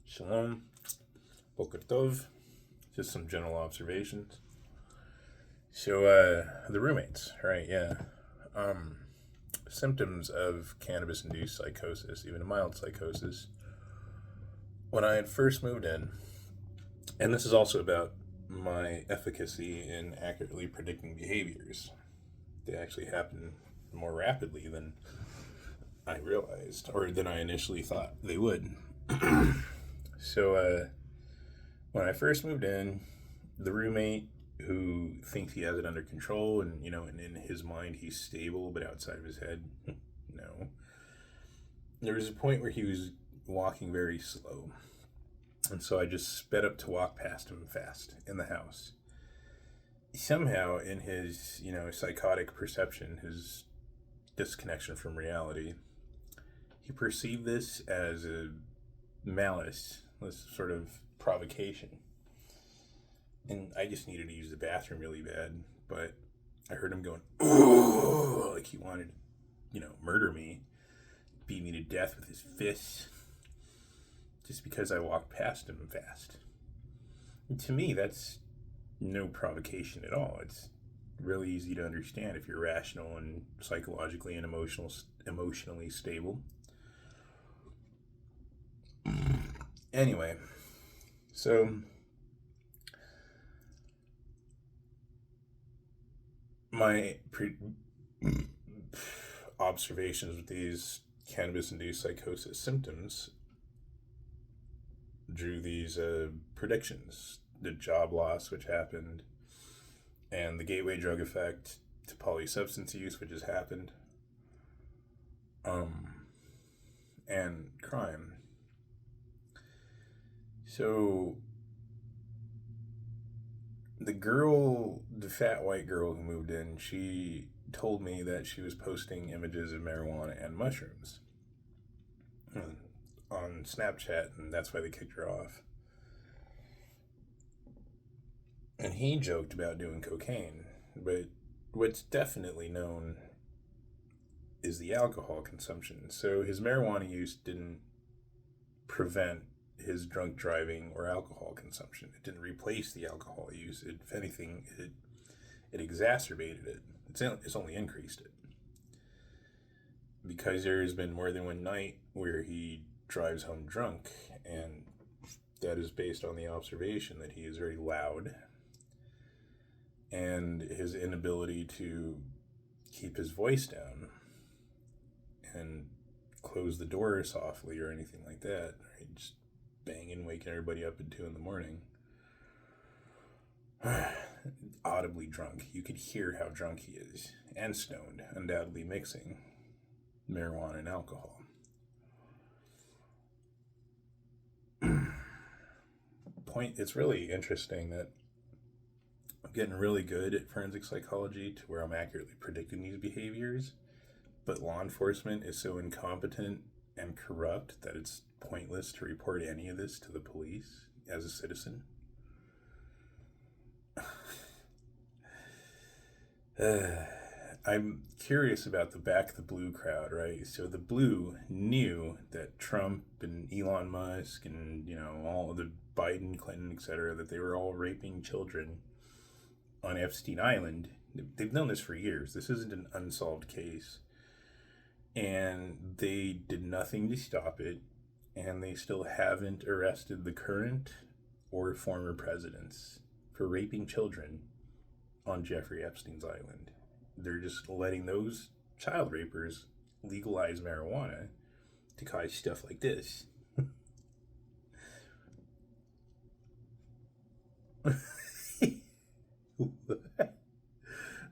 Shalom, Boker Tov, just some general observations. So, the roommates, right? Yeah. Um, Symptoms of cannabis-induced psychosis, even a mild psychosis. When I had first moved in, and this is also about my efficacy in accurately predicting behaviors. They actually happen more rapidly than I realized, or than I initially thought they would. So, when I first moved in, the roommate who thinks he has it under control and in his mind he's stable, but outside of his head, no. There was a point where he was walking very slow. And so I just sped up to walk past him fast in the house. Somehow, in his, psychotic perception, his disconnection from reality, he perceived this as a malice, this sort of provocation. And I just needed to use the bathroom really bad, but I heard him going, "Oh," like he wanted to, murder me, beat me to death with his fists, just because I walked past him fast. And to me, that's no provocation at all. It's really easy to understand if you're rational and psychologically and emotionally stable. Anyway, so my observations with these cannabis-induced psychosis symptoms drew these predictions: the job loss, which happened, and the gateway drug effect to polysubstance use, which has happened, and crime. So the fat white girl who moved in, she told me that she was posting images of marijuana and mushrooms on Snapchat, and that's why they kicked her off. And he joked about doing cocaine, but what's definitely known is the alcohol consumption. So his marijuana use didn't prevent his drunk driving or alcohol consumption. It didn't replace the alcohol use. If anything, it exacerbated it. It's only increased it. Because there has been more than one night where he drives home drunk, and that is based on the observation that he is very loud, and his inability to keep his voice down and close the door softly or anything like that. Right? Just banging, waking everybody up at 2 a.m. Audibly drunk. You could hear how drunk he is, and stoned, undoubtedly mixing marijuana and alcohol. It's really interesting that I'm getting really good at forensic psychology to where I'm accurately predicting these behaviors, but law enforcement is so incompetent and corrupt that it's pointless to report any of this to the police as a citizen. I'm curious about the Back the Blue crowd, right? So the Blue knew that Trump and Elon Musk and, all of the Biden, Clinton, etc., that they were all raping children on Epstein Island. They've known this for years. This isn't an unsolved case. And they did nothing to stop it. And they still haven't arrested the current or former presidents for raping children on Jeffrey Epstein's island. They're just letting those child rapers legalize marijuana to cause stuff like this.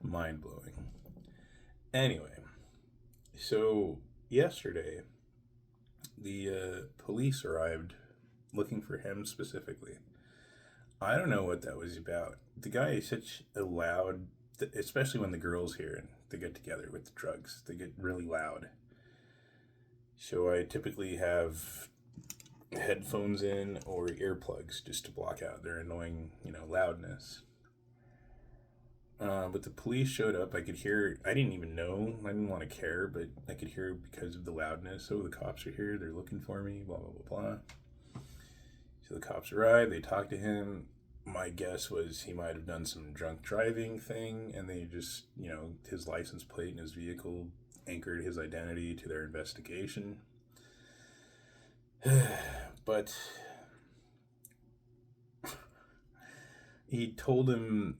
Mind-blowing. Anyway, so yesterday, the police arrived looking for him specifically. I don't know what that was about. The guy is such a loud, especially when the girls here and they get together with the drugs, they get really loud. So I typically have headphones in or earplugs just to block out their annoying, loudness. But the police showed up. I could hear. I didn't even know. I didn't want to care, but I could hear because of the loudness. Oh, the cops are here. They're looking for me. Blah blah blah blah. So the cops arrived, they talked to him. My guess was he might have done some drunk driving thing, and they just, his license plate and his vehicle anchored his identity to their investigation. But he told him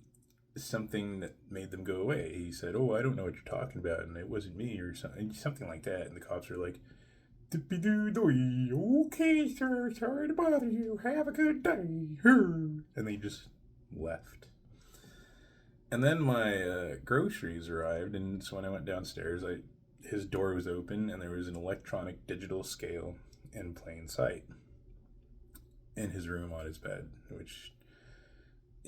something that made them go away. He said, "Oh, I don't know what you're talking about, and it wasn't me," or something like that. And the cops were like, "Okay, sir, sorry to bother you. Have a good day." And they just left. And then my groceries arrived, and so when I went downstairs, his door was open, and there was an electronic digital scale in plain sight in his room on his bed, which,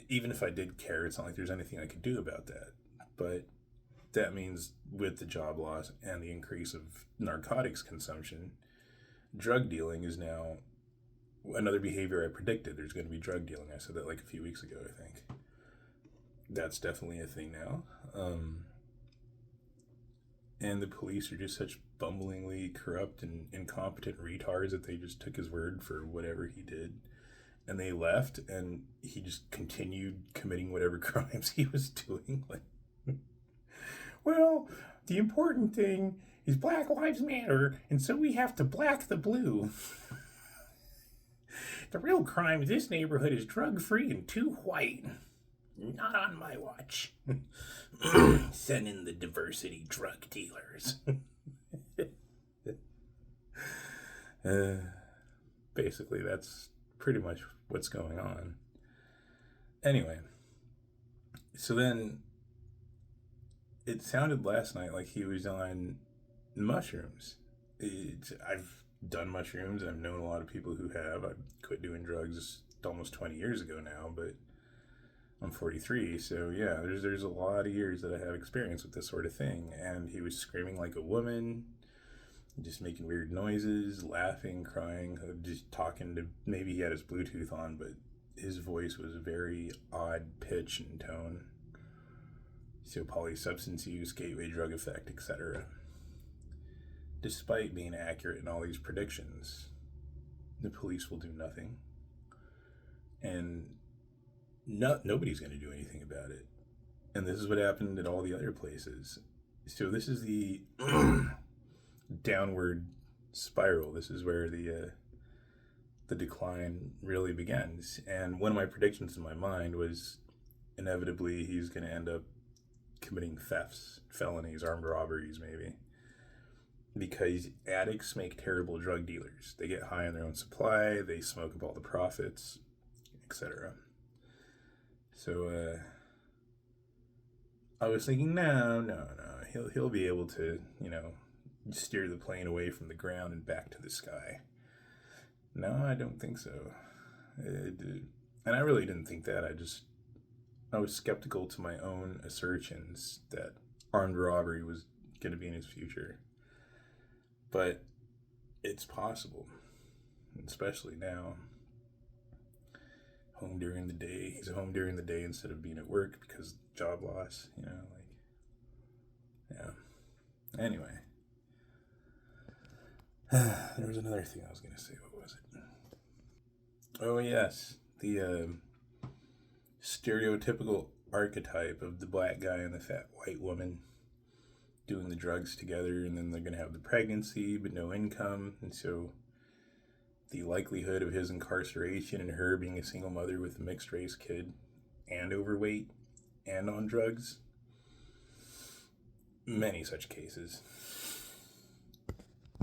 even if I did care, it's not like there's anything I could do about that. But that means with the job loss and the increase of narcotics consumption, drug dealing is now another behavior I predicted. There's going to be drug dealing. I said that like a few weeks ago, I think. That's definitely a thing now. And the police are just such bumblingly corrupt and incompetent retards that they just took his word for whatever he did. And they left, and he just continued committing whatever crimes he was doing. Well, the important thing is Black Lives Matter, and so we have to black the blue. The real crime in this neighborhood is drug-free and too white. Not on my watch. Send in the diversity drug dealers. Basically, that's pretty much what's going on. Anyway, so then it sounded last night like he was on mushrooms. I've done mushrooms. I've known a lot of people who have. I quit doing drugs almost 20 years ago now, but I'm 43, so yeah, there's a lot of years that I have experience with this sort of thing. And he was screaming like a woman, just making weird noises, laughing, crying, just talking to, maybe he had his Bluetooth on, but his voice was very odd pitch and tone. So polysubstance use, gateway drug effect, etc. Despite being accurate in all these predictions, the police will do nothing. And nobody's going to do anything about it. And this is what happened at all the other places. So this is the downward spiral. This is where the decline really begins. And one of my predictions in my mind was inevitably he's going to end up committing thefts, felonies, armed robberies, maybe. Because addicts make terrible drug dealers. They get high on their own supply, they smoke up all the profits, etc. So I was thinking, no, he'll be able to, steer the plane away from the ground and back to the sky. No, I don't think so. And I really didn't think that. I was skeptical to my own assertions that armed robbery was going to be in his future. But it's possible, especially now. Home during the day. He's home during the day instead of being at work because job loss, yeah. Anyway. There was another thing I was going to say. What was it? Oh, yes. The stereotypical archetype of the black guy and the fat white woman doing the drugs together, and then they're going to have the pregnancy but no income, and so the likelihood of his incarceration and her being a single mother with a mixed race kid and overweight and on drugs, many such cases.